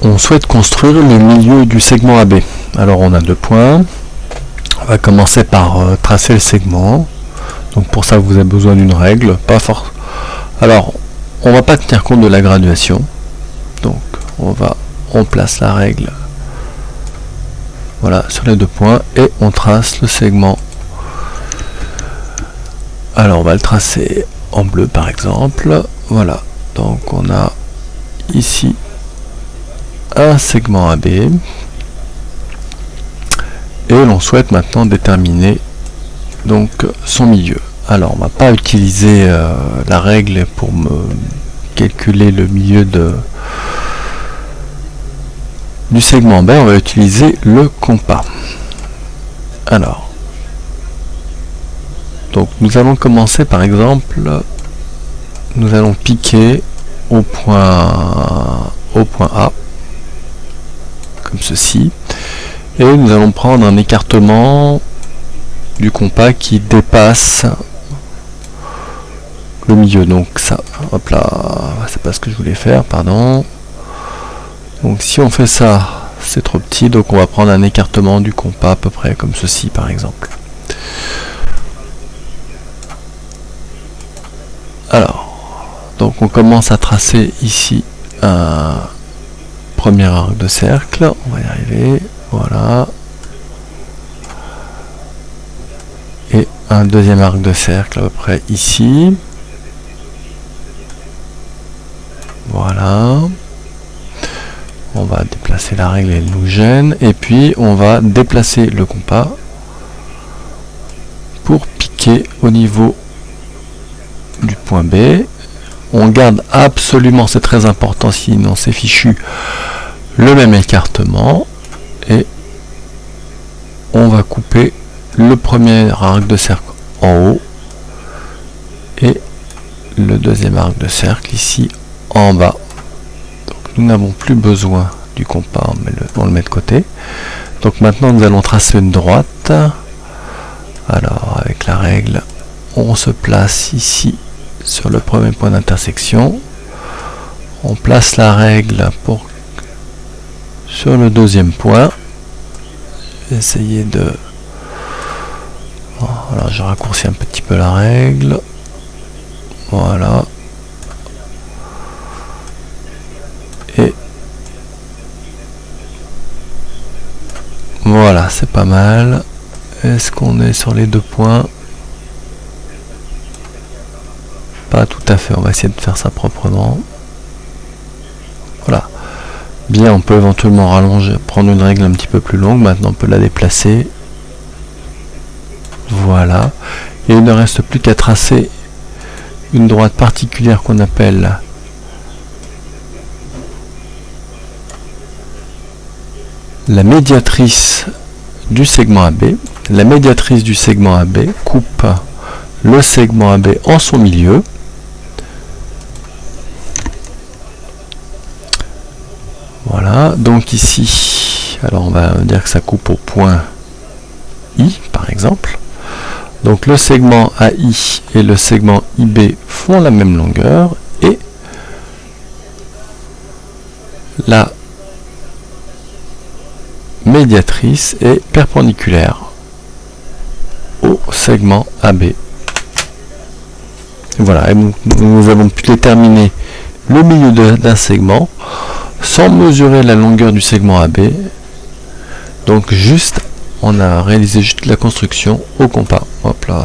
on souhaite construire le milieu du segment AB. Alors on a 2 points. On va commencer par tracer le segment. Donc pour ça vous avez besoin d'une règle, pas fort. Alors on va pas tenir compte de la graduation. Donc on place la règle, voilà, sur les 2 points et on trace le segment. Alors on va le tracer en bleu par exemple. Voilà, donc on a ici un segment AB et l'on souhaite maintenant déterminer donc son milieu. Alors on va pas utiliser la règle pour me calculer le milieu du segment B, on va utiliser le compas. Alors donc nous allons commencer par exemple, nous allons piquer au point A comme ceci et nous allons prendre un écartement du compas qui dépasse le milieu. Donc ça, hop là, c'est pas ce que je voulais faire, pardon. Donc si on fait ça, c'est trop petit, donc on va prendre un écartement du compas à peu près comme ceci par exemple. Alors, donc on commence à tracer ici un premier arc de cercle, on va y arriver, voilà. Et un deuxième arc de cercle à peu près ici. Voilà. On va déplacer la règle, elle nous gêne. Et puis on va déplacer le compas pour piquer au niveau du point B. On garde absolument, c'est très important sinon c'est fichu, le même écartement. Et on va couper le premier arc de cercle en haut et le deuxième arc de cercle ici en bas. Donc nous n'avons plus besoin du compas, on le met de côté. Donc maintenant nous allons tracer une droite. Alors avec la règle, on se place ici sur le premier point d'intersection. On place la règle sur le deuxième point. Essayer de... Alors je raccourcis un petit peu la règle. Voilà. Et voilà, c'est pas mal. Est-ce qu'on est sur les 2 points? Pas tout à fait, on va essayer de faire ça proprement. Voilà. Bien, on peut éventuellement rallonger, prendre une règle un petit peu plus longue. Maintenant on peut la déplacer. Voilà. Et il ne reste plus qu'à tracer une droite particulière qu'on appelle la médiatrice du segment AB. La médiatrice du segment AB coupe le segment AB en son milieu. Voilà, donc ici, alors on va dire que ça coupe au point I par exemple. Donc le segment AI et le segment IB font la même longueur et la médiatrice est perpendiculaire au segment AB. Voilà, et nous avons pu déterminer le milieu d'un segment sans mesurer la longueur du segment AB. Donc juste, on a réalisé juste la construction au compas. Hop là.